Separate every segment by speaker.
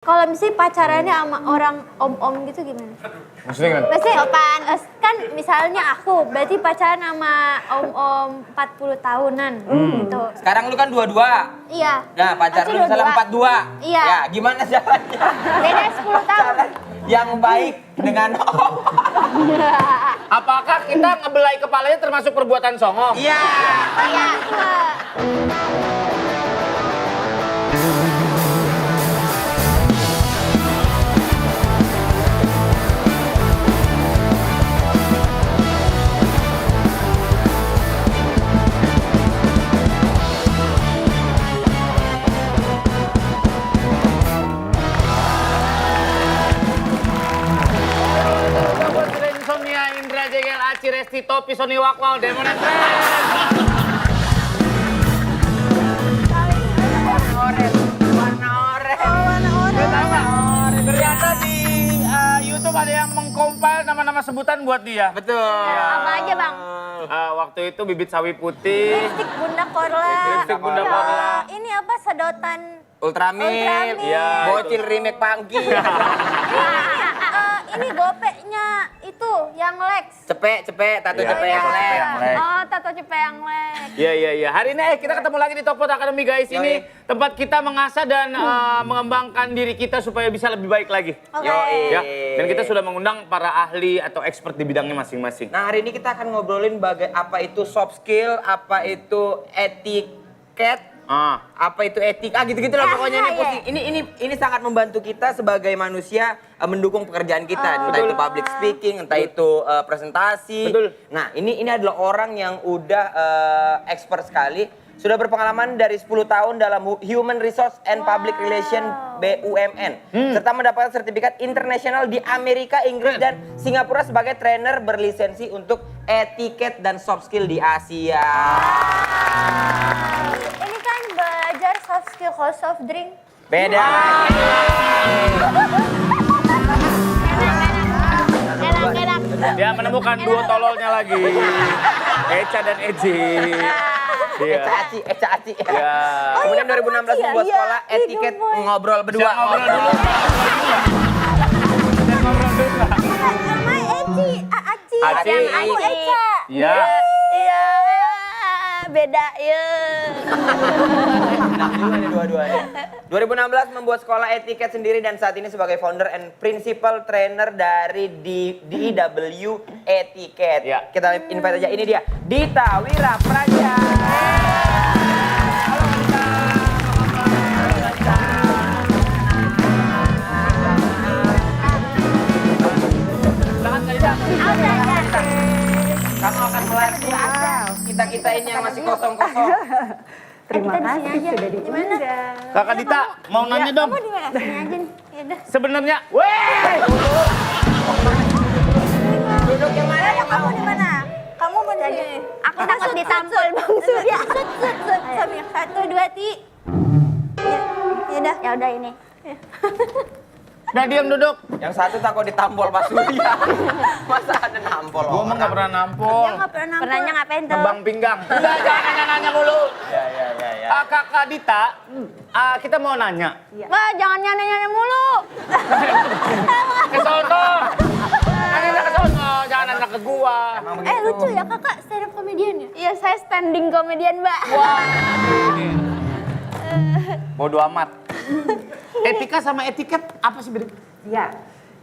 Speaker 1: Kalau misalnya pacarannya sama orang om-om gitu gimana?
Speaker 2: Maksudnya gimana?
Speaker 1: Maksudnya sopan, kan misalnya aku berarti pacaran sama om-om 40 tahunan gitu.
Speaker 3: Sekarang lu kan 22.
Speaker 1: Iya.
Speaker 3: Nah, pacar
Speaker 1: Aku
Speaker 3: lu misalnya
Speaker 1: 22.
Speaker 3: 42.
Speaker 1: Iya.
Speaker 3: Ya, gimana caranya?
Speaker 1: Beda 10 tahun.
Speaker 3: Yang baik dengan
Speaker 2: Apakah kita ngebelai kepalanya termasuk perbuatan songong?
Speaker 3: Iya.
Speaker 1: Iya.
Speaker 2: Buat Insomnia, Indra, Jegel, Aci, Resti, Topi, Sony Wakwal, Demon and Friends.
Speaker 3: Warna oranye.
Speaker 2: Lu tahu nggak? Ternyata di YouTube ada yang mengcompile nama-nama sebutan buat dia.
Speaker 3: Betul.
Speaker 1: Apa aja, Bang?
Speaker 2: Waktu itu bibit sawi putih,
Speaker 1: Lipstik Bunda Korla.
Speaker 2: lipstik Bunda Korla,
Speaker 1: Ini apa sedotan?
Speaker 3: Ultramil.
Speaker 1: Ultramil.
Speaker 2: Iya,
Speaker 3: Bocil remake Pangki.
Speaker 1: Ini gopeknya itu yang Lex.
Speaker 3: Cepet, tato
Speaker 2: Iya,
Speaker 3: cepet yang
Speaker 2: tato cepet
Speaker 3: lek.
Speaker 2: yang lek.
Speaker 1: Oh, tato cepe yang Lex.
Speaker 2: Iya. Hari ini kita ketemu lagi di Topot Academy guys. Ini tempat kita mengasah dan mengembangkan diri kita supaya bisa lebih baik lagi.
Speaker 1: Oke.
Speaker 3: Yoi.
Speaker 2: Ya, dan kita sudah mengundang para ahli atau expert di bidangnya masing-masing.
Speaker 3: Nah, hari ini kita akan ngobrolin apa itu soft skill, apa itu etiket, apa itu etika, gitu-gitu lah pokoknya ini
Speaker 1: Iya.
Speaker 3: pusing. Ini sangat membantu kita sebagai manusia mendukung pekerjaan kita, entah itu public speaking, entah itu presentasi.
Speaker 2: Betul.
Speaker 3: Nah, ini adalah orang yang udah expert sekali, sudah berpengalaman dari 10 tahun dalam Human Resource and Public Relation BUMN, serta mendapatkan sertifikat internasional di Amerika, Inggris, dan Singapura sebagai trainer berlisensi untuk etiket dan soft skill di Asia.
Speaker 1: Ini kan belajar soft skill, kalau soft drink.
Speaker 3: Beda.
Speaker 1: Enak.
Speaker 2: Dia menemukan duo tololnya lagi. Eca dan Eji. Iya.
Speaker 3: Eca Aci.
Speaker 2: Ya.
Speaker 3: Kemudian 2016 membuat
Speaker 1: Iya.
Speaker 3: sekolah etiket ngobrol berdua.
Speaker 2: Siap ngobrol dulu. Siap ngobrol dulu.
Speaker 1: Nama Eci, Aci.
Speaker 3: Aci.
Speaker 1: Yang aku Eca.
Speaker 2: Iya.
Speaker 1: Iya. Beda ya.
Speaker 3: Enak juga nih dua-duanya. 2016 membuat sekolah etiket sendiri dan saat ini sebagai founder and principal trainer dari DIW Etiket.
Speaker 2: Ya.
Speaker 3: Kita invite aja, ini dia, Dita Wira Praja. Halo Dita.
Speaker 2: Silakan Kak Dita.
Speaker 3: Kamu akan melatih kita ini yang masih kosong-kosong.
Speaker 4: Terima kasih sudah diundang.
Speaker 2: Kakak Dita, mau nanya dong.
Speaker 1: Kamu di mana? Sini aja nih. Ya udah.
Speaker 2: Sebenarnya, weh.
Speaker 3: Duduk yang mana yang
Speaker 1: Kamu
Speaker 3: mau?
Speaker 1: di mana? Kamu mau di sini. Aku takut ditampol Bang Surya. Sambil 1, 2, 3. Ya udah. Ya udah ini.
Speaker 2: Udah diam duduk.
Speaker 3: Yang satu takut ditampol Pak Surya. Masa ada nampol?
Speaker 2: Gua mah nggak pernah nampol.
Speaker 1: Dia nggak pernah nampol.
Speaker 4: Pernahnya ngapain tuh?
Speaker 2: Ngebang pinggang. Udah jangan nanya-nanya mulu.
Speaker 3: Ya.
Speaker 2: Kakak Dita, kita mau nanya.
Speaker 1: Wah, jangan nanya-nanya mulu.
Speaker 2: Ke sono. Nanya ke sono, jangan nanya ke gua.
Speaker 1: Lucu ya kakak stand up comedian ya? Iya, saya standing comedian, Mbak.
Speaker 2: Wah, ini. Bodo amat. Etika sama etiket apa sih beda?
Speaker 4: Ya,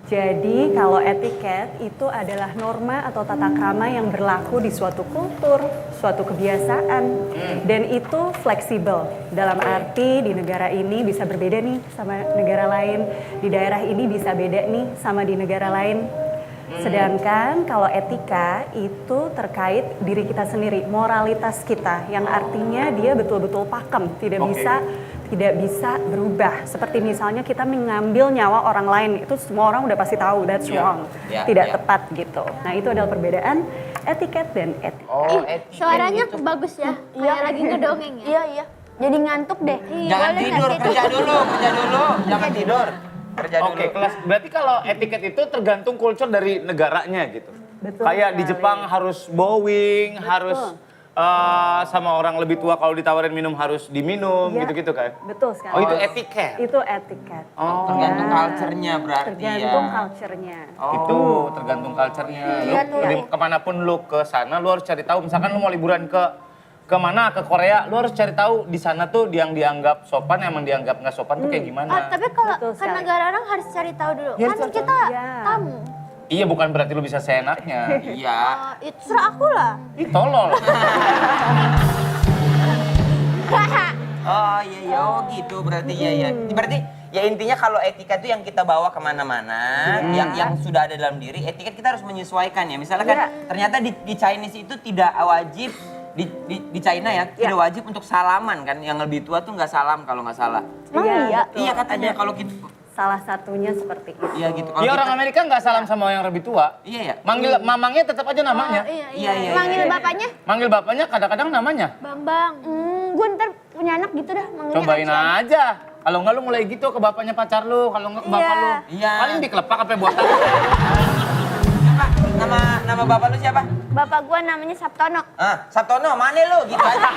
Speaker 4: jadi kalau etiket itu adalah norma atau tata krama yang berlaku di suatu kultur, suatu kebiasaan, dan itu fleksibel. Dalam arti di negara ini bisa berbeda nih sama negara lain, di daerah ini bisa beda nih sama di negara lain. Sedangkan kalau etika itu terkait diri kita sendiri, moralitas kita, yang artinya dia betul-betul pakem, tidak bisa berubah. Seperti misalnya kita mengambil nyawa orang lain, itu semua orang udah pasti tahu that's wrong, tidak tepat gitu. Nah itu adalah perbedaan etiket dan etika.
Speaker 3: Oh,
Speaker 1: Suaranya bagus ya, kayak lagi ngedongeng ya. Iya. Jadi ngantuk deh.
Speaker 3: Jangan tidur, kerja dulu. Jangan tidur. Kerja dulu.
Speaker 2: Oke, kelas. Berarti kalau etiket itu tergantung culture dari negaranya gitu.
Speaker 4: Betul
Speaker 2: Kayak di
Speaker 4: sekali.
Speaker 2: Jepang harus bowing, harus sama orang lebih tua kalau ditawarin minum harus diminum
Speaker 4: Iya.
Speaker 2: gitu-gitu kan?
Speaker 4: Betul sekali.
Speaker 2: Oh itu etiket?
Speaker 4: Itu etiket.
Speaker 2: Oh.
Speaker 3: Tergantung culture-nya berarti
Speaker 4: Tergantung
Speaker 3: ya.
Speaker 4: culture-nya.
Speaker 2: Itu tergantung culture-nya.
Speaker 1: Iya
Speaker 2: Lu
Speaker 1: tuh.
Speaker 2: kemanapun lu ke sana, lu harus cari tahu. Misalkan lu mau liburan ke mana? Ke Korea, lu harus cari tahu di sana tuh yang dianggap sopan, emang dianggap nggak sopan tuh kayak gimana.
Speaker 1: Tapi kalau
Speaker 4: Betul
Speaker 1: kan
Speaker 4: sekali.
Speaker 1: negara orang harus cari tahu dulu.
Speaker 2: Iya,
Speaker 1: Kan
Speaker 2: cari
Speaker 1: kita
Speaker 4: tahu. Iya.
Speaker 1: tamu.
Speaker 2: Iya bukan berarti lu bisa seenaknya.
Speaker 3: Iya.
Speaker 1: Itu terserah aku lah.
Speaker 2: Ih tolol.
Speaker 3: Oh iya iya, oh gitu berarti ya ya. Berarti ya intinya kalau etika itu yang kita bawa kemana-mana, yang sudah ada dalam diri, etiket kita harus menyesuaikan ya. Misalnya kan ternyata di Chinese itu tidak wajib, di China ya, tidak wajib untuk salaman kan. Yang lebih tua tuh nggak salam kalau nggak salah.
Speaker 1: Emang iya?
Speaker 4: betul.
Speaker 3: Iya katanya kalau kita,
Speaker 4: Salah satunya seperti itu.
Speaker 3: iya gitu. Kalau
Speaker 2: Dia orang
Speaker 3: kita-
Speaker 2: Amerika nggak salam sama yang lebih tua.
Speaker 3: Iya ya.
Speaker 2: Manggil mamangnya tetap aja namanya.
Speaker 1: Iya,
Speaker 3: Iya, iya,
Speaker 1: Manggil
Speaker 3: iya.
Speaker 1: bapaknya
Speaker 2: Manggil bapaknya kadang-kadang namanya.
Speaker 1: Bambang. Gue ntar punya anak gitu dah. manggilnya
Speaker 2: Cobain
Speaker 1: Ancel.
Speaker 2: aja. Kalau nggak lu mulai gitu ke bapaknya pacar lu, kalau nggak ke bapak
Speaker 1: Iya.
Speaker 2: lu.
Speaker 3: Iya.
Speaker 2: Paling dikelepak apa buatan.
Speaker 3: Siapa? Nama bapak lu siapa?
Speaker 1: Bapak gue namanya Sabtono.
Speaker 3: Sabtono, mana lu? Gitu aja.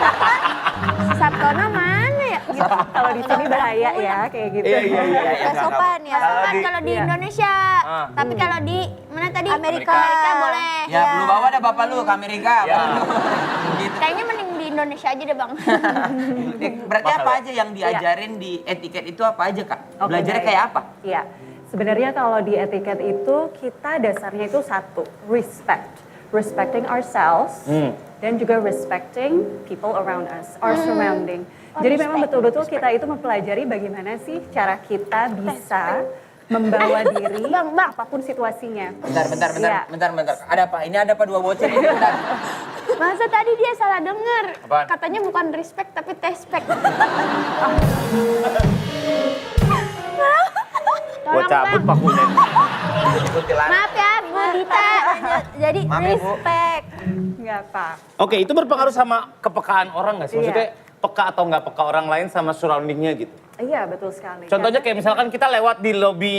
Speaker 1: Sabtono mana ya? Gitu.
Speaker 4: Kalau di sini bahaya ya kayak gitu.
Speaker 2: Iya, iya, iya.
Speaker 1: Gak sopan ya.
Speaker 2: Kalau
Speaker 1: Sopan
Speaker 2: di-
Speaker 1: kalau di
Speaker 4: Iya.
Speaker 1: Indonesia.
Speaker 2: Ah.
Speaker 1: Tapi kalau di mana tadi?
Speaker 2: Amerika.
Speaker 1: Amerika boleh.
Speaker 3: Ya, lu bawa dah bapak lu ke Amerika.
Speaker 2: Ya.
Speaker 3: Gitu.
Speaker 1: Kayaknya mending di Indonesia aja deh bang.
Speaker 3: Berarti
Speaker 2: Mahal
Speaker 3: apa
Speaker 2: ya?
Speaker 3: aja yang diajarin di etiket itu apa aja kak?
Speaker 4: Oke,
Speaker 3: Belajarnya
Speaker 4: baik.
Speaker 3: kayak apa?
Speaker 4: Iya. Sebenarnya kalau di etiket itu kita dasarnya itu satu, respect. Respecting ourselves dan juga respecting people around us, our surrounding. Jadi memang betul-betul kita itu mempelajari bagaimana sih cara kita bisa membawa diri
Speaker 1: Bang.
Speaker 4: apapun situasinya.
Speaker 3: Bentar.
Speaker 4: Iya.
Speaker 3: Ada apa? Ini ada apa dua bocil ini? Bentar.
Speaker 1: Masa tadi dia salah denger.
Speaker 2: Apaan?
Speaker 1: Katanya bukan respect tapi tespek.
Speaker 2: Gua cabut pakunya.
Speaker 3: Kuntilanak.
Speaker 1: Maaf ya Bu Dita. Jadi
Speaker 3: Maaf ya, Bu.
Speaker 1: respect.
Speaker 4: Nggak apa.
Speaker 2: Oke, itu berpengaruh sama kepekaan orang nggak sih? Maksudnya peka atau nggak peka orang lain sama surroundingnya gitu.
Speaker 4: Iya, betul sekali.
Speaker 2: Contohnya kayak misalkan kita lewat di lobi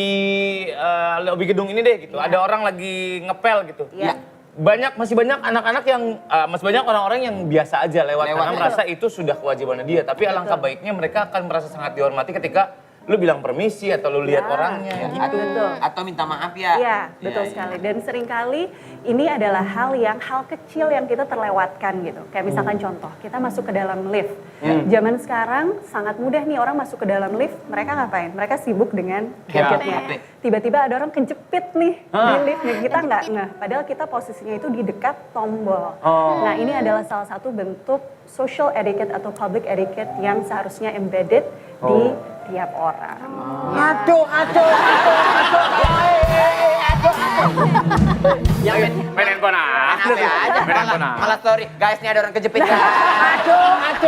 Speaker 2: gedung ini deh gitu. Ada orang lagi ngepel gitu.
Speaker 4: Iya.
Speaker 2: Masih banyak anak-anak yang masih banyak orang-orang yang biasa aja lewat karena merasa itu sudah kewajibannya dia. Tapi alangkah baiknya mereka akan merasa sangat dihormati ketika lu bilang permisi atau lu lihat
Speaker 4: Ya.
Speaker 2: orangnya gitu.
Speaker 3: Atau minta maaf ya?
Speaker 4: Iya, betul sekali. Dan seringkali ini adalah hal kecil yang kita terlewatkan gitu. Kayak misalkan contoh, kita masuk ke dalam lift. Zaman sekarang sangat mudah nih orang masuk ke dalam lift, mereka ngapain? Mereka sibuk dengan gadgetnya.
Speaker 3: HP.
Speaker 4: Tiba-tiba ada orang kejepit nih di lift nih, kita nggak ngeh. Padahal kita posisinya itu di dekat tombol. Nah ini adalah salah satu bentuk social etiquette atau public etiquette yang seharusnya embedded di tiap orang.
Speaker 3: Aduh. Yang
Speaker 2: Main handphone aja.
Speaker 3: apa aja?
Speaker 2: Main handphone aja.
Speaker 3: Malah story. Guys, ini ada orang kejepit guys.
Speaker 2: Aduh.
Speaker 3: Ini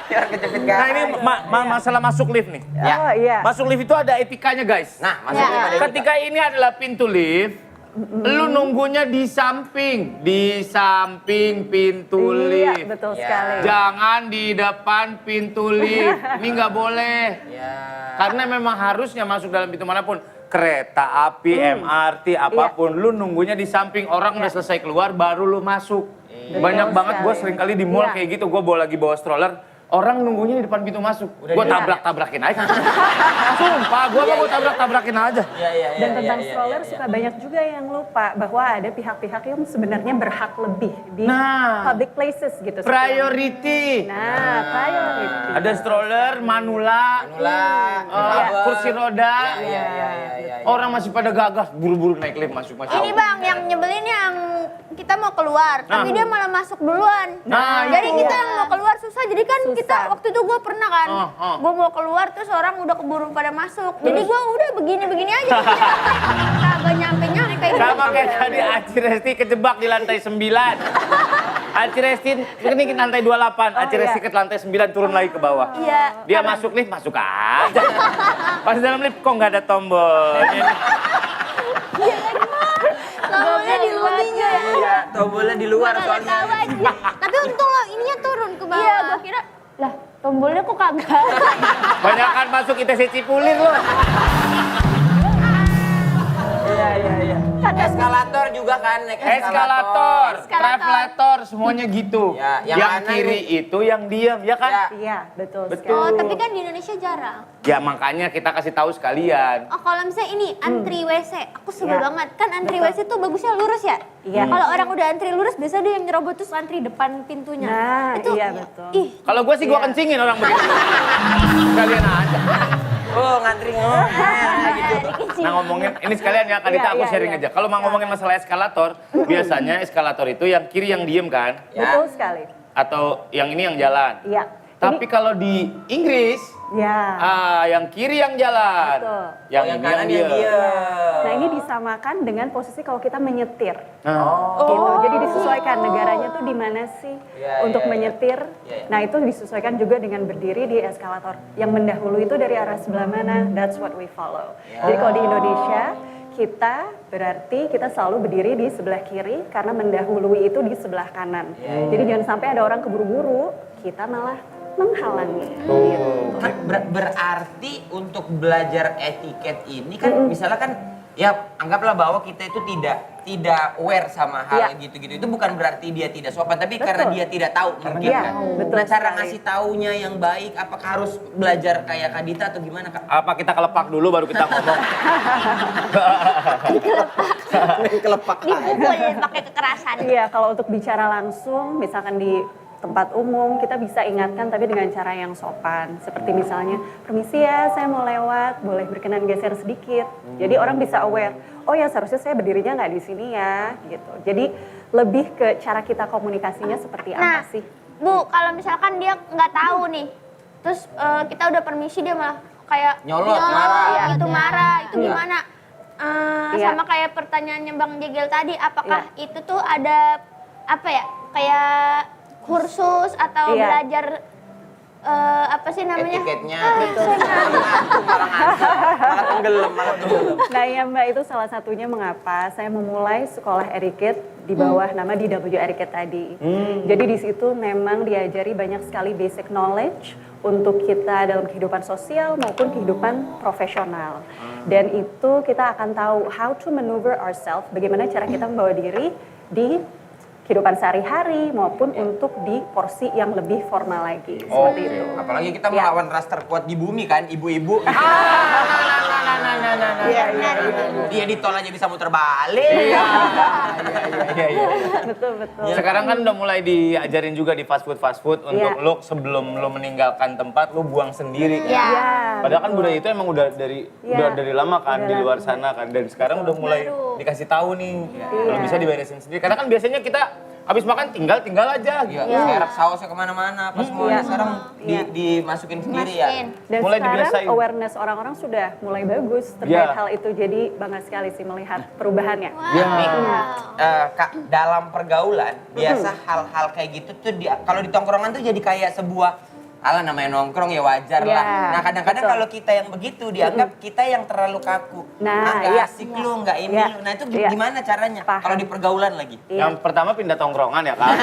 Speaker 3: orang kejepit guys.
Speaker 2: Nah ini masalah masuk lift nih.
Speaker 3: Ya.
Speaker 4: Oh iya.
Speaker 2: Masuk lift itu ada etikanya guys.
Speaker 3: Nah, masuk
Speaker 1: Ya.
Speaker 3: lima detik.
Speaker 2: Ketika ini adalah pintu lift, lu nunggunya di samping pintu
Speaker 4: Iya,
Speaker 2: lift.
Speaker 4: betul
Speaker 3: Ya.
Speaker 4: sekali.
Speaker 2: Jangan di depan pintu lift. Ini nggak boleh.
Speaker 3: Ya.
Speaker 2: Karena memang harusnya masuk dalam pintu manapun. Kereta api, MRT, apapun. Lu nunggunya di samping. Orang udah selesai keluar, baru lu masuk. Banyak
Speaker 4: Betul
Speaker 2: banget gue
Speaker 4: sekali.
Speaker 2: sering kali di mall
Speaker 4: Iya.
Speaker 2: kayak gitu. Gue lagi bawa stroller. Orang nunggunya di depan pintu masuk. Gue tabrak-tabrakin aja. Sumpah, gue mau tabrak-tabrakin aja.
Speaker 3: Iya.
Speaker 4: Dan tentang stroller suka banyak juga yang lupa bahwa ada pihak-pihak yang sebenarnya berhak lebih di
Speaker 2: Nah.
Speaker 4: public places gitu.
Speaker 2: Priority.
Speaker 4: Nah, priority.
Speaker 2: Ada stroller, manula, kursi roda.
Speaker 3: Iya.
Speaker 2: Orang masih pada gagah, buru-buru naik lift masuk.
Speaker 1: Ini bang yang nyebelin yang kita mau keluar, tapi dia malah masuk duluan.
Speaker 2: Nah,
Speaker 1: Jadi
Speaker 2: itu.
Speaker 1: kita yang mau keluar susah. Jadi kan kita
Speaker 4: Susah.
Speaker 1: waktu itu gue pernah kan, gue mau keluar terus orang udah keburu pada masuk. Jadi gue udah begini aja. Kagak nyampe.
Speaker 2: Sama kayak tadi Aci Resti kejebak di lantai 9. Aci Resti ini ke lantai 28, Aci Resti ke lantai 9 turun lagi ke bawah.
Speaker 1: Iya.
Speaker 2: Dia masuk lift, masuk aja. Pas dalam lift kok nggak ada tombol.
Speaker 1: Tombolnya di lobinya.
Speaker 3: Iya, tombolnya di luar
Speaker 1: Kagak
Speaker 3: soalnya.
Speaker 1: tahu aja. Tapi untung loh ininya turun ke bawah. Iya, gue kira lah tombolnya kok kagak.
Speaker 2: Banyakan masuk ITC Cipulir loh.
Speaker 4: Iya.
Speaker 3: iya. Eskalator juga kan, naik
Speaker 2: Eskalator, travelator, semuanya gitu.
Speaker 3: Ya, yang
Speaker 2: yang
Speaker 3: kanan
Speaker 2: kiri itu yang diam, ya kan?
Speaker 3: Ya.
Speaker 4: Iya, betul
Speaker 2: Betul.
Speaker 1: Oh,
Speaker 4: sekali.
Speaker 1: tapi kan di Indonesia jarang.
Speaker 2: Ya makanya kita kasih tahu sekalian.
Speaker 1: Oh, kalau misalnya ini antri WC, aku sebel
Speaker 4: Ya.
Speaker 1: banget. Kan antri
Speaker 4: Betul.
Speaker 1: WC tuh bagusnya lurus ya?
Speaker 4: Iya.
Speaker 1: Kalau orang udah antri lurus, biasa dia yang nyerobot terus antri depan pintunya.
Speaker 4: Nah,
Speaker 1: itu,
Speaker 4: iya, betul.
Speaker 1: Ih,
Speaker 2: Kalau gue sih gue
Speaker 4: Iya.
Speaker 2: kencingin orang begitu. Sekalian aja.
Speaker 3: Oh, ngantri gitu.
Speaker 2: Nah ngomongin, ini sekalian ya Kak Dita,
Speaker 4: Iya,
Speaker 2: aku
Speaker 4: iya,
Speaker 2: sharing
Speaker 4: iya.
Speaker 2: aja. Kalau mau ngomongin masalah eskalator, biasanya eskalator itu yang kiri yang diem kan?
Speaker 3: Ya.
Speaker 4: Betul sekali.
Speaker 2: Atau yang ini yang jalan?
Speaker 4: Iya.
Speaker 2: Tapi kalau di Inggris,
Speaker 4: Ya.
Speaker 2: yang kiri yang jalan.
Speaker 4: Betul.
Speaker 2: Yang
Speaker 3: yang
Speaker 2: ini
Speaker 3: kanan yang
Speaker 2: diem.
Speaker 3: dia.
Speaker 4: Nah, ini disamakan dengan posisi kalau kita menyetir.
Speaker 2: Nah,
Speaker 4: Gitu. Jadi disesuaikan negaranya tuh di mana sih
Speaker 3: Iya,
Speaker 4: untuk
Speaker 3: iya, iya.
Speaker 4: menyetir.
Speaker 3: Iya, iya.
Speaker 4: Nah, itu disesuaikan juga dengan berdiri di eskalator. Yang mendahului itu dari arah sebelah mana? That's what we follow. Jadi kalau di Indonesia kita berarti kita selalu berdiri di sebelah kiri karena mendahului itu di sebelah kanan. Jadi jangan sampai ada orang keburu-buru, kita malah menghalangi. Gitu.
Speaker 3: Kan berarti untuk belajar etiket ini kan misalnya kan ya anggaplah bahwa kita itu tidak aware sama hal
Speaker 4: Iya.
Speaker 3: gitu-gitu. Itu bukan berarti dia tidak sopan, tapi
Speaker 4: Betul.
Speaker 3: karena dia tidak tahu mungkin
Speaker 4: Iya,
Speaker 3: kan.
Speaker 4: betul
Speaker 3: Nah, cara
Speaker 4: sekali.
Speaker 3: ngasih taunya yang baik apakah harus belajar kayak Kak Dita atau gimana, Kak?
Speaker 2: apa kita kelepak dulu baru kita ngomong?
Speaker 3: Kelepak.
Speaker 1: dipukul pakai kekerasan.
Speaker 4: Iya, kalau untuk bicara langsung, misalkan di tempat umum, kita bisa ingatkan tapi dengan cara yang sopan. Seperti misalnya, permisi ya, saya mau lewat, boleh berkenan geser sedikit. Jadi orang bisa aware, oh ya seharusnya saya berdirinya nggak di sini ya, gitu. Jadi lebih ke cara kita komunikasinya seperti
Speaker 1: Nah,
Speaker 4: apa sih?
Speaker 1: Bu, kalau misalkan dia nggak tahu nih, terus kita udah permisi dia malah kayak
Speaker 3: Nyolot, marah.
Speaker 1: itu marah, itu
Speaker 3: Iya.
Speaker 1: gimana?
Speaker 4: Iya.
Speaker 1: Sama kayak pertanyaannya Bang Jegel tadi, apakah itu tuh ada apa ya, kayak kursus atau
Speaker 4: Iya.
Speaker 1: belajar apa sih namanya?
Speaker 3: Etiketnya.
Speaker 1: Saya nggak-
Speaker 3: Malah tenggelam.
Speaker 4: Nah ya Mbak, itu salah satunya mengapa saya memulai sekolah etiquette di bawah nama DW Etiquette tadi. Jadi di situ memang diajari banyak sekali basic knowledge untuk kita dalam kehidupan sosial maupun kehidupan profesional. Dan itu kita akan tahu how to maneuver ourselves, bagaimana cara kita membawa diri di kehidupan sehari-hari maupun untuk di porsi yang lebih formal lagi. Seperti itu.
Speaker 3: Apalagi kita
Speaker 4: Ya.
Speaker 3: melawan ras terkuat di bumi kan, ibu-ibu.
Speaker 4: Iya,
Speaker 3: Dia di tol aja bisa muter balik.
Speaker 2: Iya, iya.
Speaker 4: Betul, betul.
Speaker 2: Sekarang kan udah mulai diajarin juga di fast food untuk
Speaker 4: Iya.
Speaker 2: lo sebelum lo meninggalkan tempat lo buang sendiri kan.
Speaker 1: Iya.
Speaker 2: Padahal kan budaya itu emang udah dari
Speaker 4: Iya.
Speaker 2: lama kan
Speaker 4: Udah
Speaker 2: di luar
Speaker 4: lama.
Speaker 2: sana kan, dan sekarang udah mulai
Speaker 1: Baru.
Speaker 2: dikasih tahu nih kalau
Speaker 4: Iya.
Speaker 2: bisa diberesin sendiri. Karena kan biasanya kita habis makan tinggal aja gitu.
Speaker 3: Iya, sekarang sausnya kemana-mana, apa semuanya
Speaker 4: Iya.
Speaker 3: sekarang
Speaker 4: Iya.
Speaker 3: dimasukin sendiri ya.
Speaker 1: Masukin.
Speaker 4: Dan
Speaker 2: Mulai
Speaker 4: sekarang
Speaker 2: dibiasain.
Speaker 4: awareness orang-orang sudah mulai bagus terkait
Speaker 2: Iya.
Speaker 4: hal itu. Jadi bangga sekali sih melihat perubahannya.
Speaker 2: Ya.
Speaker 3: Kak, dalam pergaulan biasa hal-hal kayak gitu tuh kalau di tongkrongan tuh jadi kayak sebuah ala namanya nongkrong ya wajar
Speaker 4: Iya,
Speaker 3: lah. Nah kadang-kadang
Speaker 4: betul.
Speaker 3: kalau kita yang begitu dianggap kita yang terlalu kaku.
Speaker 4: Nah,
Speaker 3: nggak
Speaker 4: iya.
Speaker 3: asik lu, nggak ini
Speaker 4: Iya.
Speaker 3: lu. Nah itu
Speaker 4: Iya.
Speaker 3: gimana caranya
Speaker 4: Paham.
Speaker 3: kalau di pergaulan lagi?
Speaker 4: Iya.
Speaker 2: Yang pertama pindah tongkrongan ya kan.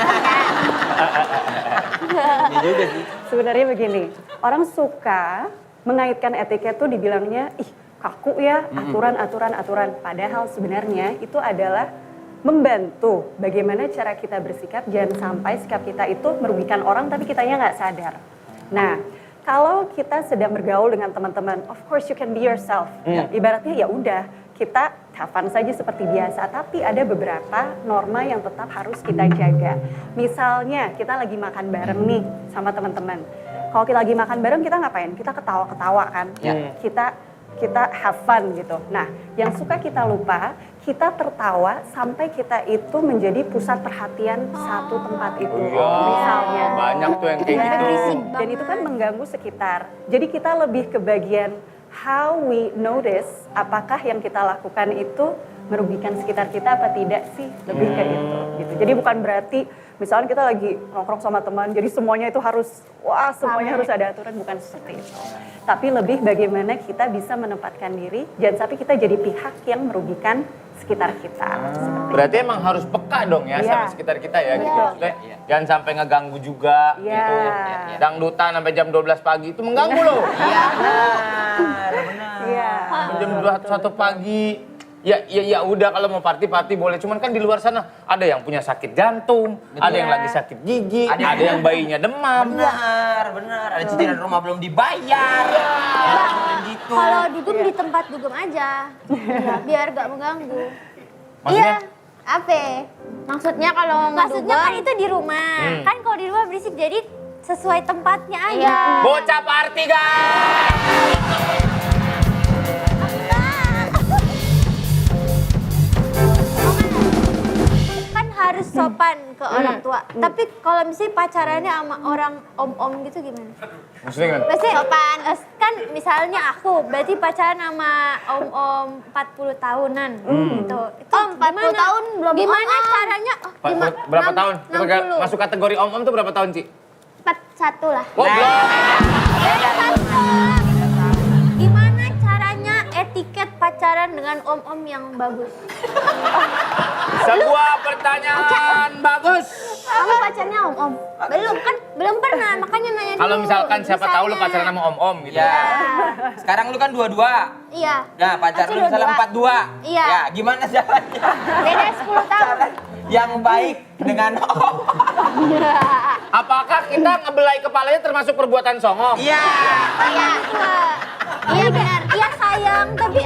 Speaker 3: Iya juga sih.
Speaker 4: Sebenarnya begini, orang suka mengaitkan etiket tuh dibilangnya, ih kaku ya, aturan. Padahal sebenarnya itu adalah membantu bagaimana cara kita bersikap, jangan sampai sikap kita itu merugikan orang tapi kitanya nggak sadar. Nah, kalau kita sedang bergaul dengan teman-teman, of course you can be yourself. Ibaratnya ya udah, kita have fun saja seperti biasa, tapi ada beberapa norma yang tetap harus kita jaga. Misalnya kita lagi makan bareng nih sama teman-teman. Kalau kita lagi makan bareng kita ngapain? Kita ketawa-ketawa kan? Kita have fun gitu. Nah, yang suka kita lupa, kita tertawa sampai kita itu menjadi pusat perhatian satu tempat itu.
Speaker 2: Iya,
Speaker 4: Misalnya.
Speaker 2: banyak tuh yang kayak
Speaker 4: Dan-
Speaker 2: gitu.
Speaker 4: Dan itu kan mengganggu sekitar. Jadi kita lebih ke bagian how we notice apakah yang kita lakukan itu merugikan sekitar kita apa tidak sih, lebih ke itu gitu. Jadi bukan berarti misalnya kita lagi nongkrong sama teman jadi semuanya itu harus semuanya harus ada aturan, bukan seperti itu. Tapi lebih bagaimana kita bisa menempatkan diri jangan sampai kita jadi pihak yang merugikan sekitar kita. Seperti
Speaker 2: Berarti emang harus peka dong ya
Speaker 4: Iya.
Speaker 2: sama sekitar kita ya gitu.
Speaker 1: Iya.
Speaker 2: Maksudnya jangan sampai ngeganggu juga
Speaker 4: Iya.
Speaker 2: gitu. Dangdutan sampai jam 12 pagi itu mengganggu loh.
Speaker 3: Iya benar, benar.
Speaker 4: Iya.
Speaker 2: Jam 1 pagi Ya udah kalau mau party boleh. Cuman kan di luar sana ada yang punya sakit jantung, ada yang lagi sakit gigi, ada yang bayinya demam.
Speaker 3: Benar. Ada cicilan rumah belum dibayar. Gitu.
Speaker 1: Kalau dugem di tempat dugem aja, biar gak mengganggu.
Speaker 2: Maksudnya?
Speaker 1: Iya, apa?
Speaker 5: Maksudnya kalau
Speaker 1: Maksudnya kan
Speaker 5: ngedugem,
Speaker 1: itu di rumah, kan kalau di rumah berisik jadi sesuai tempatnya aja.
Speaker 5: Iya.
Speaker 2: Bocah party guys!
Speaker 1: Kan harus sopan ke orang tua. Tapi kalau misalnya pacarannya sama orang om-om gitu gimana?
Speaker 2: Maksudnya gimana?
Speaker 1: Pasti sopan. Kan misalnya aku berarti pacaran sama om-om 40 tahunan gitu. Itu
Speaker 5: 40 tahun belum
Speaker 1: gimana
Speaker 5: om-om.
Speaker 1: caranya?
Speaker 2: Berapa tahun?
Speaker 1: 60.
Speaker 2: Masuk kategori om-om tuh berapa tahun, Ci?
Speaker 1: 41 lah.
Speaker 2: Oh, belum.
Speaker 1: Gimana caranya etiket pacaran dengan om-om yang bagus?
Speaker 2: Sebuah pertanyaan bagus.
Speaker 1: Kamu pacarnya om-om? Belum pernah, makanya nanya dulu.
Speaker 2: Kalau misalkan siapa tahu lu
Speaker 1: Misalnya.
Speaker 2: pacaran sama om-om gitu.
Speaker 3: Ya. Sekarang lu kan 22.
Speaker 1: Iya.
Speaker 3: Nah, pacar lu
Speaker 1: Masih
Speaker 3: misalnya
Speaker 1: 22.
Speaker 3: 42.
Speaker 1: Iya.
Speaker 3: Ya, gimana caranya?
Speaker 1: Beda 10 tahun.
Speaker 3: Yang baik dengan om.
Speaker 2: Apakah kita ngebelai kepalanya termasuk perbuatan songong?
Speaker 3: Iya.
Speaker 1: Iya. Iya benar. Iya sayang, tapi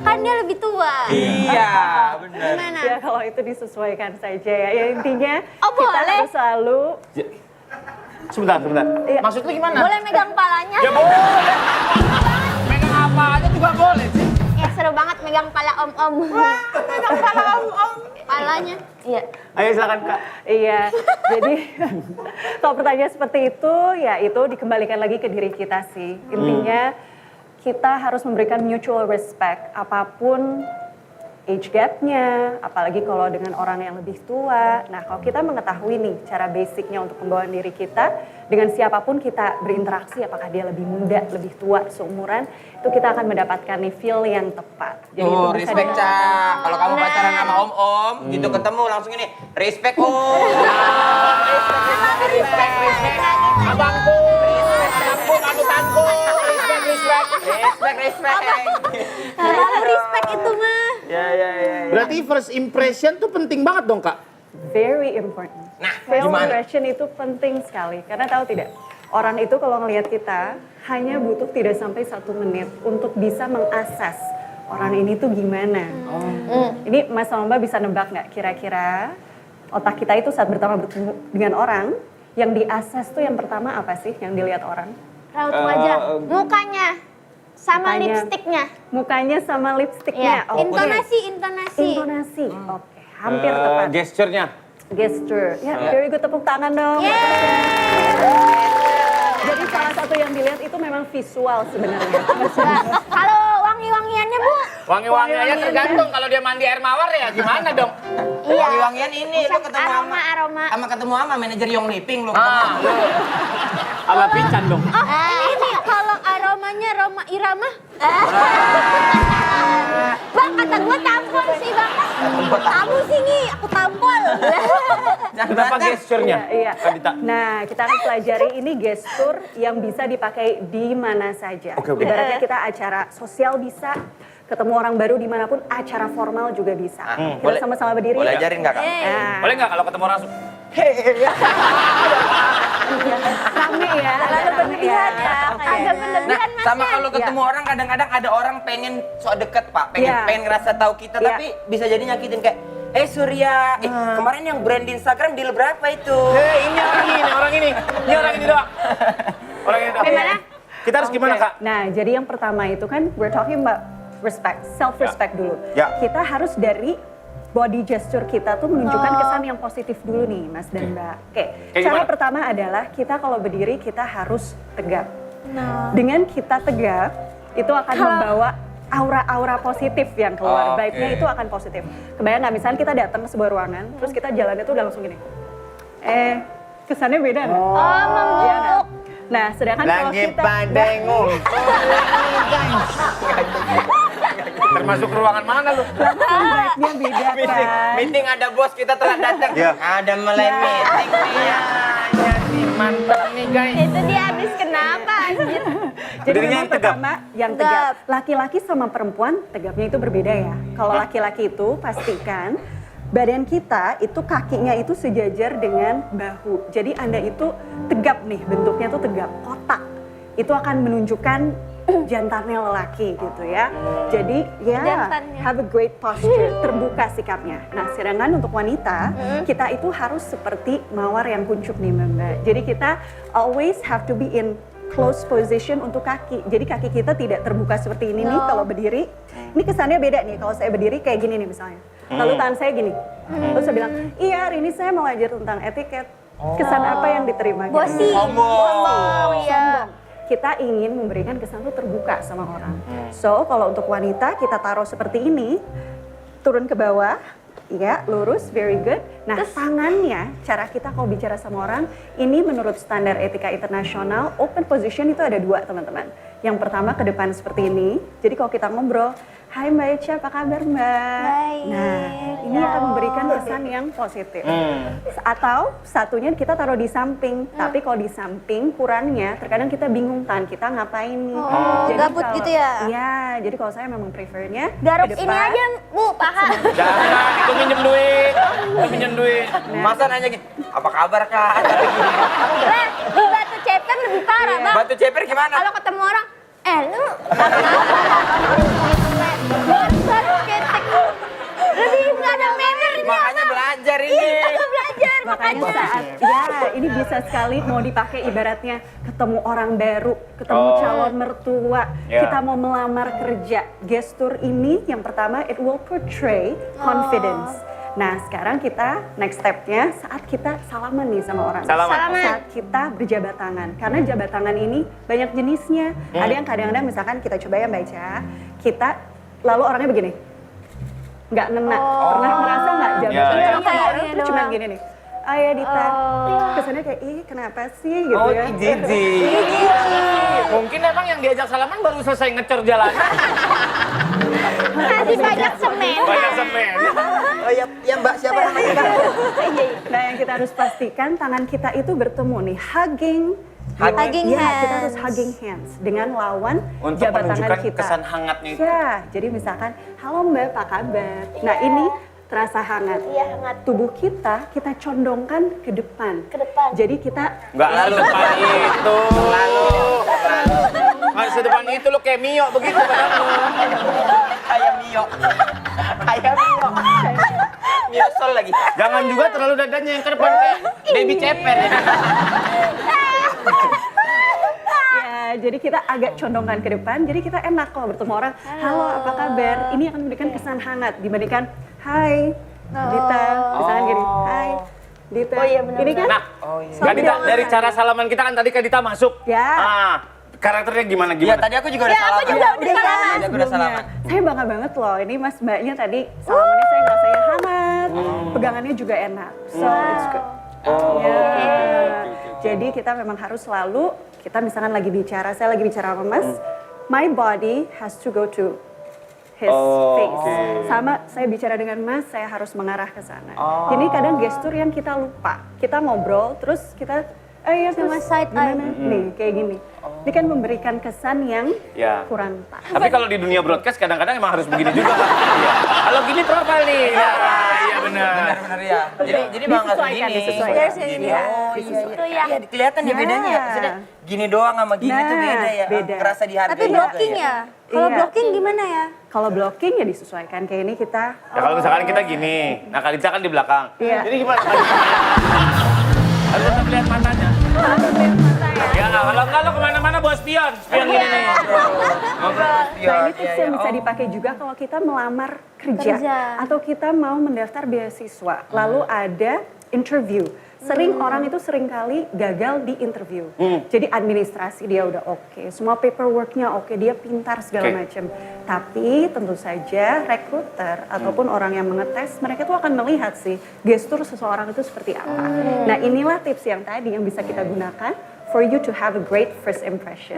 Speaker 1: kan dia lebih tua.
Speaker 3: Iya, benar.
Speaker 1: Gimana?
Speaker 4: Ya kalau itu disesuaikan saja ya. Ya intinya
Speaker 1: Oh,
Speaker 4: kita
Speaker 1: boleh.
Speaker 4: harus selalu
Speaker 2: Sebentar.
Speaker 4: Iya.
Speaker 2: Maksud lu gimana?
Speaker 1: Boleh megang palanya?
Speaker 2: Ya boleh. Megang apa aja juga boleh sih.
Speaker 1: Ya seru banget megang pala om-om. Megang pala om-om. Palanya. Iya.
Speaker 2: Ayo silakan Kak.
Speaker 4: Iya, jadi kalau pertanyaan seperti itu, ya itu dikembalikan lagi ke diri kita sih. Intinya kita harus memberikan mutual respect, apapun age gap-nya, apalagi kalau dengan orang yang lebih tua. Nah, kalau kita mengetahui nih cara basicnya untuk pembawaan diri kita, dengan siapapun kita berinteraksi, apakah dia lebih muda, lebih tua, seumuran, itu kita akan mendapatkan nih feel yang tepat. Jadi itu
Speaker 3: Tuh,
Speaker 4: bisa
Speaker 3: respect,
Speaker 4: dilakukan.
Speaker 3: Cak. Kalau kamu pacaran sama om-om, gitu ketemu langsung ini, respect, om.
Speaker 2: Respect. Abangku, panutanku,
Speaker 3: Respect.
Speaker 1: Terlalu respect itu mah.
Speaker 3: Ya.
Speaker 2: Berarti first impression tuh penting banget dong Kak?
Speaker 4: Very important.
Speaker 3: Nah,
Speaker 4: First
Speaker 3: gimana?
Speaker 4: impression itu penting sekali. Karena tahu tidak, orang itu kalau ngelihat kita hanya butuh tidak sampai 1 menit untuk bisa mengakses orang ini tuh gimana. Ini Mas sama Mbak bisa nebak nggak kira-kira otak kita itu saat bertemu dengan orang, yang diakses tuh yang pertama apa sih yang dilihat orang?
Speaker 1: Raut wajah. Mukanya. Sama
Speaker 4: Mukanya.
Speaker 1: lipstiknya.
Speaker 4: Mukanya sama lipstiknya.
Speaker 1: Iya.
Speaker 4: Oke.
Speaker 1: Intonasi.
Speaker 4: Intonasi. Oke, hampir tepat.
Speaker 2: Gesturnya.
Speaker 4: Gesture. Ya, very good, tepuk tangan dong. Jadi salah satu yang dilihat itu memang visual sebenarnya.
Speaker 1: Kalau wangi-wangiannya Bu?
Speaker 2: Wangi-wangiannya tergantung kalau dia mandi air mawar ya gimana dong?
Speaker 1: Iya.
Speaker 3: Wangi-wangian ini, lu ketemu
Speaker 1: Aroma.
Speaker 3: ketemu sama manajer Yong Living lu.
Speaker 2: Ah, lu. Ala pican dong.
Speaker 1: Ini kalau aromanya aroma irama. Bang, kata gue tampol sih Bang. Kamu sih nih, aku tampol.
Speaker 2: Kenapa gesturnya?
Speaker 4: Iya.
Speaker 2: Adita.
Speaker 4: Nah, kita akan pelajari ini gestur yang bisa dipakai di mana saja.
Speaker 2: Oke.
Speaker 4: Ibaratnya kita acara sosial bisa, ketemu orang baru dimanapun, acara formal juga bisa. Kita sama-sama berdiri.
Speaker 3: Boleh ajarin nggak, Kak?
Speaker 4: Nah,
Speaker 2: Boleh nggak kalau ketemu orang
Speaker 4: rame ya.
Speaker 1: Terlalu berlebihan ya. Agak
Speaker 3: Nah,
Speaker 1: berlebihan Mas.
Speaker 3: sama kalau ketemu orang kadang-kadang ada orang pengen sok deket, Pak. Pengen ngerasa tahu kita,
Speaker 4: Iya.
Speaker 3: tapi bisa jadi nyakitin kayak, Surya, kemarin yang brand di Instagram deal berapa itu?
Speaker 2: ini orang ini doang. Orang ini doang.
Speaker 1: Gimana?
Speaker 2: Kita harus gimana Kak?
Speaker 4: Nah, jadi yang pertama itu kan we're talking about respect, self-respect dulu.
Speaker 2: Ya.
Speaker 4: Kita harus dari body gesture kita tuh menunjukkan kesan yang positif dulu nih, Mas dan Mbak. Oke,
Speaker 2: Kayak
Speaker 4: cara
Speaker 2: gimana?
Speaker 4: pertama adalah kita kalau berdiri kita harus tegap.
Speaker 1: Nah.
Speaker 4: Dengan kita tegap, itu akan membawa aura-aura positif yang keluar.
Speaker 3: Oke.
Speaker 4: Vibe-nya itu akan positif. Kebayang nggak, misalnya kita datang ke sebuah ruangan, terus kita jalannya tuh udah langsung gini. Kesannya beda nggak?
Speaker 1: Oh,
Speaker 4: Iya nggak?
Speaker 1: membungkuk.
Speaker 4: Nah, sedangkan kalau kita...
Speaker 2: Termasuk ruangan mana lu?
Speaker 4: Vibe-nya beda kan?
Speaker 3: Meeting ada bos, kita telah datang.
Speaker 2: Iya.
Speaker 3: Ada mulai meeting nih ya.
Speaker 2: Mantap nih guys.
Speaker 1: Itu dia habis kenapa anjir?
Speaker 4: Jadi
Speaker 2: Berdirinya
Speaker 4: memang
Speaker 2: yang tegap.
Speaker 4: pertama yang tegap. Laki-laki sama perempuan tegapnya itu berbeda ya. Kalau laki-laki itu pastikan badan kita itu kakinya itu sejajar dengan bahu. Jadi Anda itu tegap nih, bentuknya tuh tegap, kotak. Itu akan menunjukkan jantannya lelaki gitu ya. Jadi ya
Speaker 1: Jantannya.
Speaker 4: have a great posture, terbuka sikapnya. Nah, sedangkan untuk wanita, kita itu harus seperti mawar yang kuncup nih Mbak. Jadi kita always have to be in close position untuk kaki. Jadi kaki kita tidak terbuka seperti ini nih kalau berdiri. Ini kesannya beda nih kalau saya berdiri kayak gini nih misalnya. Lalu tangan saya gini. Terus saya bilang, iya hari ini saya mau ngajar tentang etiket. Kesan apa yang diterima? Gitu.
Speaker 1: Bosi.
Speaker 3: Sombong.
Speaker 1: Iya.
Speaker 4: Sombong. Kita ingin memberikan kesan tuh terbuka sama orang. So kalau untuk wanita kita taruh seperti ini, turun ke bawah, ya lurus, very good. Nah tangannya, cara kita kalau bicara sama orang, ini menurut standar etika internasional, open position itu ada 2 teman-teman. Yang pertama ke depan seperti ini, jadi kalau kita ngobrol, hai Mbak Echa, apa kabar Mbak?
Speaker 1: Baik.
Speaker 4: Nah ini akan memberikan kesan yang positif. Atau satunya kita taruh di samping, tapi kalau di samping kurangnya, terkadang kita bingung tangan kita ngapain nih.
Speaker 1: gabut gitu ya?
Speaker 4: Iya, jadi kalau saya memang prefernya
Speaker 1: Garuk
Speaker 4: ke
Speaker 1: ini
Speaker 4: depan.
Speaker 1: aja, Bu, paha.
Speaker 2: Jangan, itu minjem duit. Itu minjem duit.
Speaker 3: Masa nanya gitu, apa kabar kak?
Speaker 1: Lah, di Batu Ceper lebih parah, Bang.
Speaker 3: Batu ceper gimana?
Speaker 1: Kalau ketemu orang, lu baru ketek. Lebih nggak ada manner ini.
Speaker 3: Makanya belajar ini.
Speaker 1: Iya, belajar.
Speaker 4: Makanya saat ini bisa sekali mau dipakai ibaratnya ketemu orang baru, ketemu calon mertua,
Speaker 2: Ya.
Speaker 4: kita mau melamar kerja. Gestur ini yang pertama it will portray confidence. Nah sekarang kita next stepnya saat kita salaman nih sama orang.
Speaker 2: Salaman.
Speaker 4: Saat kita berjabat tangan. Karena jabat tangan ini banyak jenisnya. Ada yang kadang-kadang misalkan kita coba ya Mbak Echa, kita lalu orangnya begini. Nggak ngena. Pernah merasa nggak jabat
Speaker 2: Ya,
Speaker 4: tangan
Speaker 2: ya.
Speaker 4: sama
Speaker 1: Iya,
Speaker 4: orang
Speaker 1: iya
Speaker 4: tuh cuma
Speaker 1: doang.
Speaker 4: gini nih. Ayah Dita, kesannya kayak, ih kenapa sih gitu
Speaker 3: Oh,
Speaker 4: ya.
Speaker 3: jijik.
Speaker 2: Mungkin emang yang diajak salaman baru selesai ngecor jalanan.
Speaker 1: Masih banyak semen.
Speaker 2: Banyak semen.
Speaker 3: Oh ya Mbak, siapa namanya kak?
Speaker 4: Nah yang kita harus pastikan tangan kita itu bertemu nih, hugging.
Speaker 1: Hugging
Speaker 4: Ya, kita harus
Speaker 1: hands.
Speaker 4: hugging hands dengan lawan
Speaker 2: Untuk
Speaker 4: jabat tangan
Speaker 2: menunjukkan
Speaker 4: kita.
Speaker 2: kesan hangatnya itu.
Speaker 4: Ya, jadi misalkan, halo Mbak, apa kabar? Nah ini terasa hangat.
Speaker 1: Iya, hangat.
Speaker 4: Tubuh kita condongkan ke depan.
Speaker 1: Ke depan.
Speaker 4: Jadi kita
Speaker 2: Enggak lalu depan itu. Lalu. Masa depan itu lo kayak Mio begitu padahal lo.
Speaker 3: Kayak Mio. Kayak Mio. Mio sol lagi.
Speaker 2: Jangan juga terlalu dadanya yang ke depan kayak baby ceper ya.
Speaker 4: Ya, jadi kita agak condongkan ke depan, jadi kita enak kalau bertemu orang, halo apa kabar? Ini akan memberikan kesan hangat dibandingkan, hai Dita, misalkan gini, hai Dita.
Speaker 1: Oh iya, benar,
Speaker 4: Ini kan,
Speaker 2: Nah, Kak Dita, dari cara salaman kita kan tadi Kak Dita masuk.
Speaker 4: Ya.
Speaker 2: Ah, karakternya gimana
Speaker 3: Iya
Speaker 2: gimana?
Speaker 3: tadi aku juga udah
Speaker 1: Ya, aku
Speaker 3: salaman.
Speaker 1: juga udah salaman.
Speaker 3: Tadi aku udah
Speaker 4: sebelumnya.
Speaker 3: salaman.
Speaker 4: Saya bangga banget loh, ini mas mbaknya tadi salamannya saya ngerasanya hangat, pegangannya juga enak, so it's good. Ya. Jadi kita memang harus selalu, kita misalkan lagi bicara, saya lagi bicara sama mas, my body has to go to his face. Sama saya bicara dengan mas, saya harus mengarah ke sana. Jadi kadang gestur yang kita lupa, kita ngobrol, terus kita, ya
Speaker 1: Sama
Speaker 4: terus
Speaker 1: side eye.
Speaker 4: gimana? Nih kayak gini. Ini kan memberikan kesan yang
Speaker 2: Ya.
Speaker 4: kurang pas.
Speaker 2: Tapi kalau di dunia broadcast kadang-kadang emang harus begini juga Kak. Iya. Kalau gini profil nih. Ya, iya benar.
Speaker 3: Benar-benar ya. Jadi bang nggak
Speaker 4: Disesuaikan,
Speaker 3: segini.
Speaker 4: disesuaikan.
Speaker 3: Gini.
Speaker 4: Ya,
Speaker 3: Oh iya.
Speaker 1: Itu ya.
Speaker 3: Iya kelihatan ya bedanya ya. Maksudnya gini doang sama gini tuh
Speaker 4: Nah,
Speaker 3: beda ya.
Speaker 4: beda.
Speaker 3: Ngerasa dihargai
Speaker 1: Tapi
Speaker 3: juga
Speaker 1: blocking ya? Kalau
Speaker 4: Iya.
Speaker 1: blocking gimana ya?
Speaker 4: Kalau blocking ya disesuaikan kayak ini kita.
Speaker 2: Ya kalau misalkan kita gini, nah Kak Dita kan di belakang.
Speaker 4: Iya.
Speaker 2: Jadi gimana? Harus tetap lihat matanya. Ya, kalau enggak lo kemana-mana bawa spion. Spion gini nih.
Speaker 4: Nah ini tips yang bisa
Speaker 3: Oh.
Speaker 4: dipakai juga kalau kita melamar kerja,
Speaker 1: Kerja.
Speaker 4: atau kita mau mendaftar beasiswa, lalu ada interview. Sering orang itu seringkali gagal di interview. Jadi administrasi dia udah oke, semua paperworknya oke, dia pintar segala
Speaker 2: Oke.
Speaker 4: macam. Tapi tentu saja recruiter ataupun orang yang mengetes, mereka tuh akan melihat sih gestur seseorang itu seperti apa. Nah inilah tips yang tadi yang bisa kita gunakan for you to have a great first impression.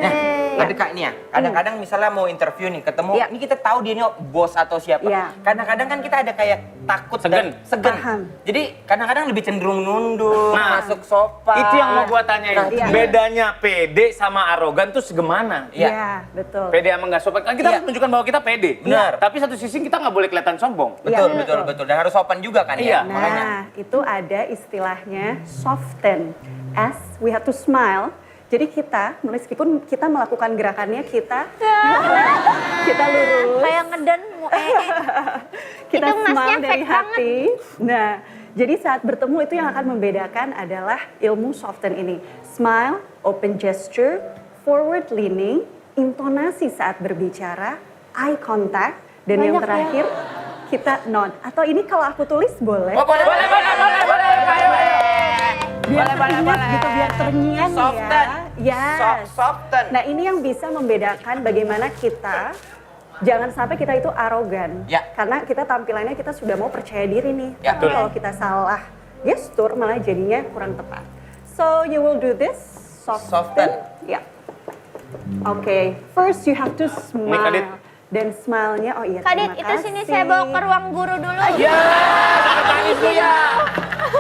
Speaker 3: Tapi Kak ini ya, kadang-kadang misalnya mau interview nih, ketemu,
Speaker 4: Iya.
Speaker 3: ini kita tahu dia nih bos atau siapa.
Speaker 4: Iya.
Speaker 3: Kadang-kadang kan kita ada kayak takut
Speaker 2: Segen.
Speaker 3: dan segen.
Speaker 4: Paham.
Speaker 3: Jadi kadang-kadang lebih cenderung nunduk,
Speaker 2: Nah,
Speaker 3: masuk sofa.
Speaker 2: Itu yang mau gua tanyain.
Speaker 4: Iya.
Speaker 2: Bedanya pede sama arogan tuh segimana?
Speaker 3: Iya.
Speaker 4: Iya, betul.
Speaker 2: Pede sama nggak sopan. Kan kita
Speaker 3: Iya.
Speaker 2: harus menunjukkan bahwa kita pede.
Speaker 3: Benar.
Speaker 2: Tapi satu sisi kita nggak boleh kelihatan sombong.
Speaker 3: Betul,
Speaker 4: Iya.
Speaker 3: betul, betul. Dan harus sopan juga kan
Speaker 2: Iya.
Speaker 3: ya, makanya.
Speaker 4: Nah, itu ada istilahnya soften. S, we have to smile. Jadi kita, meskipun kita melakukan gerakannya, kita lurus,
Speaker 1: Kayak ngeden.
Speaker 4: kita
Speaker 1: Itu masnya
Speaker 4: smile dari
Speaker 1: fake banget.
Speaker 4: hati. Nah, jadi saat bertemu itu yang akan membedakan adalah ilmu soften ini. Smile, open gesture, forward leaning, intonasi saat berbicara, eye contact, dan yang terakhir kita nod. Atau ini kalau aku tulis boleh?
Speaker 3: Oh, boleh, boleh, boleh, boleh, boleh, boleh.
Speaker 4: Biar teringat gitu, biar terngiang
Speaker 3: Soften.
Speaker 4: ya. Yes.
Speaker 3: Soften.
Speaker 4: Nah ini yang bisa membedakan bagaimana kita, jangan sampai kita itu arogan.
Speaker 3: Ya.
Speaker 4: Karena kita tampilannya kita sudah mau percaya diri nih.
Speaker 3: Ya,
Speaker 4: Tapi
Speaker 3: betul.
Speaker 4: kalau kita salah gestur malah jadinya kurang tepat. So you will do this,
Speaker 3: Soften.
Speaker 4: soften. Ya. Oke, first you have to
Speaker 2: Kadit.
Speaker 4: smile. Dan smile-nya, oh iya
Speaker 1: Kadit,
Speaker 4: terima
Speaker 1: itu sini
Speaker 4: kasih.
Speaker 1: saya bawa ke ruang guru dulu.
Speaker 2: Ya, sekretaris lu ya.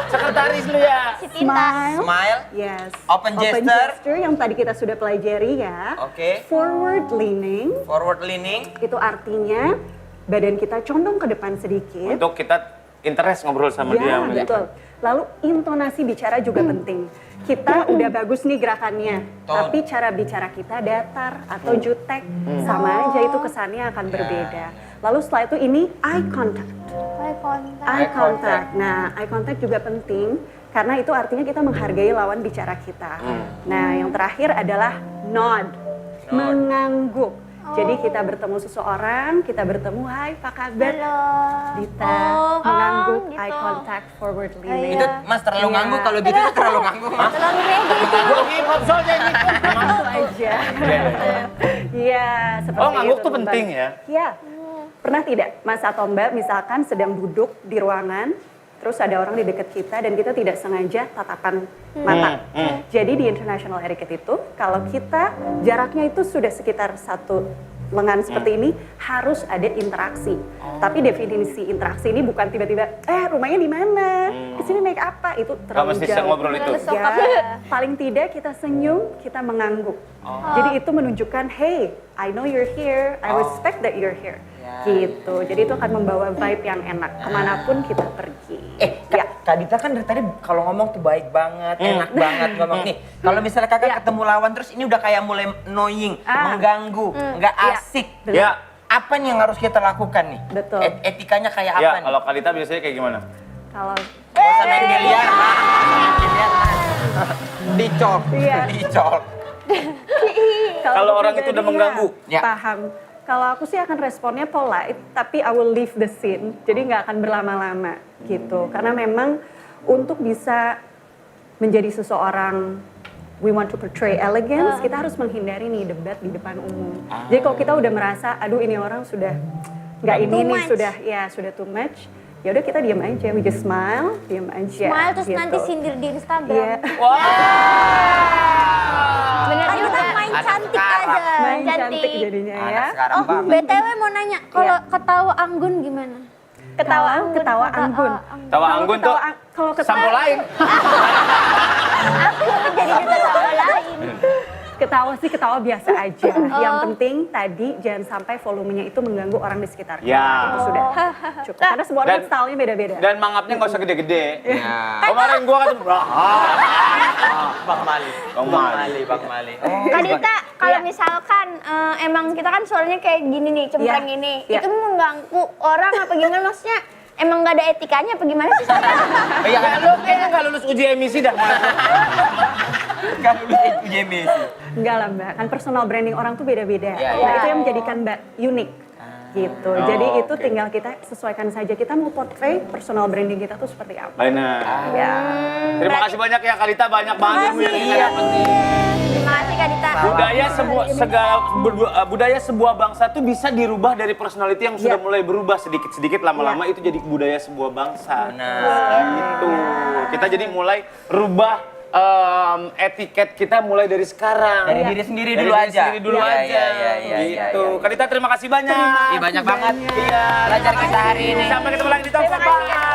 Speaker 2: Sekretaris lu ya.
Speaker 1: Si Tinta.
Speaker 4: Smile.
Speaker 3: Smile.
Speaker 4: Yes.
Speaker 3: Open gesture.
Speaker 4: yang tadi kita sudah pelajari ya.
Speaker 3: Oke.
Speaker 4: Forward leaning
Speaker 3: Forward leaning.
Speaker 4: itu artinya badan kita condong ke depan sedikit.
Speaker 2: Untuk kita interest ngobrol sama dia.
Speaker 4: Ya, betul. Lalu intonasi bicara juga penting. Kita udah bagus nih gerakannya, tapi cara bicara kita datar atau jutek, sama aja itu kesannya akan berbeda. Lalu setelah itu ini eye contact.
Speaker 1: Eye contact.
Speaker 4: Eye contact. Nah, eye contact juga penting karena itu artinya kita menghargai lawan bicara kita. Nah, yang terakhir adalah nod, mengangguk. Jadi kita bertemu seseorang, kita bertemu, hai apa kabar?
Speaker 1: Halo.
Speaker 4: Dita,
Speaker 1: Oh,
Speaker 4: mengangguk,
Speaker 1: gitu.
Speaker 4: eye contact, forward
Speaker 1: Iya.
Speaker 4: leaning.
Speaker 3: Itu Mas terlalu
Speaker 4: Iya.
Speaker 3: ngangguk, kalau gitu itu terlalu ngangguk, Mas.
Speaker 1: Terlalu ready.
Speaker 2: Gue hip hop soalnya gitu.
Speaker 4: Itu aja. Iya, seperti
Speaker 2: Oh, ngangguk
Speaker 4: itu,
Speaker 2: tuh
Speaker 4: Mbak.
Speaker 2: penting ya?
Speaker 4: Iya. Pernah tidak Mas atau Mbak misalkan sedang duduk di ruangan, terus ada orang di dekat kita dan kita tidak sengaja tatapan mata. Jadi di international etiquette itu, kalau kita jaraknya itu sudah sekitar satu lengan seperti ini, harus ada interaksi. Tapi definisi interaksi ini bukan tiba-tiba, rumahnya di mana? Kesini naik apa? Itu terlalu
Speaker 2: mesti
Speaker 4: jauh.
Speaker 2: ngobrol itu.
Speaker 4: Ya, paling tidak kita senyum, kita mengangguk. Jadi itu menunjukkan, hey, I know you're here, I respect that you're here. Gitu. Jadi itu akan membawa vibe yang enak kemanapun kita pergi.
Speaker 3: Kak Dita kan dari tadi kalau ngomong tuh baik banget, enak banget ngomong nih. Kalau misalnya kakak
Speaker 4: Ya.
Speaker 3: ketemu lawan terus ini udah kayak mulai annoying, mengganggu, nggak
Speaker 4: Ya.
Speaker 3: asik.
Speaker 4: Benar.
Speaker 2: Ya.
Speaker 3: Apa nih yang harus kita lakukan nih?
Speaker 4: Betul.
Speaker 3: Etikanya kayak apa
Speaker 2: Ya,
Speaker 3: nih?
Speaker 2: kalau Kalita biasanya kayak gimana?
Speaker 4: Kalau
Speaker 3: Gak usah main biliar, Mas. Main biliar, Mas. Dicok,
Speaker 4: Iya.
Speaker 3: dicok.
Speaker 2: Kalau orang itu
Speaker 4: pribadi
Speaker 2: udah mengganggu.
Speaker 3: Ya.
Speaker 4: Paham. Kalau aku sih akan responnya polite, tapi I will leave the scene. Jadi nggak akan berlama-lama gitu. Karena memang untuk bisa menjadi seseorang we want to portray elegance, kita harus menghindari nih debat di depan umum. Jadi kalau kita udah merasa, aduh ini orang sudah nggak ini
Speaker 1: Too
Speaker 4: nih,
Speaker 1: much.
Speaker 4: sudah too much. Ya udah kita diam aja, we just smile, diam aja.
Speaker 1: Smile terus
Speaker 4: gitu.
Speaker 1: nanti sindir di Instagram.
Speaker 4: Iya.
Speaker 1: Bener kan kita main
Speaker 3: Anak
Speaker 1: cantik
Speaker 3: sekarang.
Speaker 1: aja.
Speaker 4: Main cantik jadinya ya.
Speaker 3: Anak sekarang
Speaker 1: Oh,
Speaker 3: banget.
Speaker 1: BTW mau nanya, kalau ketawa Anggun gimana? Ketawa Anggun.
Speaker 4: Ketawa Anggun.
Speaker 2: Tawa Anggun tuh
Speaker 4: Kalau
Speaker 2: sampo lain.
Speaker 1: Aku jadi ketawa lain.
Speaker 4: Ketawa sih ketawa biasa aja. Yang penting tadi jangan sampai volumenya itu mengganggu orang di sekitar kita.
Speaker 2: Ya.
Speaker 4: Itu sudah cukup. Karena semua orang
Speaker 2: Dan-
Speaker 4: stylenya beda-beda.
Speaker 2: Dan mangapnya nggak usah gede-gede.
Speaker 3: Ya.
Speaker 2: Kemarin gua kata,
Speaker 3: Bang Mali.
Speaker 2: Bang Mali.
Speaker 3: Bang Mali.
Speaker 1: Kak Dita, kalau
Speaker 4: Iya.
Speaker 1: misalkan emang kita kan suaranya kayak gini nih, cempreng
Speaker 4: Iya.
Speaker 1: ini.
Speaker 4: Iya.
Speaker 1: Itu mengganggu orang apa gimana maksudnya? Emang nggak ada etikanya apa gimana sih?
Speaker 2: Iya, lu kayaknya nggak lulus uji emisi dah.
Speaker 3: Kan lulus UJMS.
Speaker 4: Enggak lah Mbak, kan personal branding orang tuh beda-beda.
Speaker 3: Iya,
Speaker 4: Nah
Speaker 1: iya.
Speaker 4: itu yang menjadikan Mbak unik. Gitu.
Speaker 2: Oh,
Speaker 4: Jadi itu
Speaker 2: oke.
Speaker 4: tinggal kita sesuaikan saja. Kita mau portray personal branding kita tuh seperti apa.
Speaker 2: Benar.
Speaker 4: Ya.
Speaker 2: Terima kasih banyak ya Kalita, banyak banget ilmu yang kita dapetin.
Speaker 1: Terima kasih Kak Dita.
Speaker 2: Budaya sebuah bangsa tuh bisa dirubah dari personality yang sudah
Speaker 4: Iya.
Speaker 2: mulai berubah sedikit-sedikit lama-lama itu jadi budaya sebuah bangsa.
Speaker 3: Benar.
Speaker 2: Gitu. Kita jadi mulai rubah etiket kita mulai dari sekarang.
Speaker 3: Dari diri sendiri
Speaker 2: Dari
Speaker 3: dulu
Speaker 2: diri
Speaker 3: aja.
Speaker 2: sendiri dulu
Speaker 3: Iya,
Speaker 2: aja.
Speaker 3: iya,
Speaker 2: Gitu. Kadita terima kasih banyak.
Speaker 3: Ih, banyak banget.
Speaker 2: Iya.
Speaker 3: Belajar kita hari ini.
Speaker 2: Sampai ketemu lagi di Talk Bye.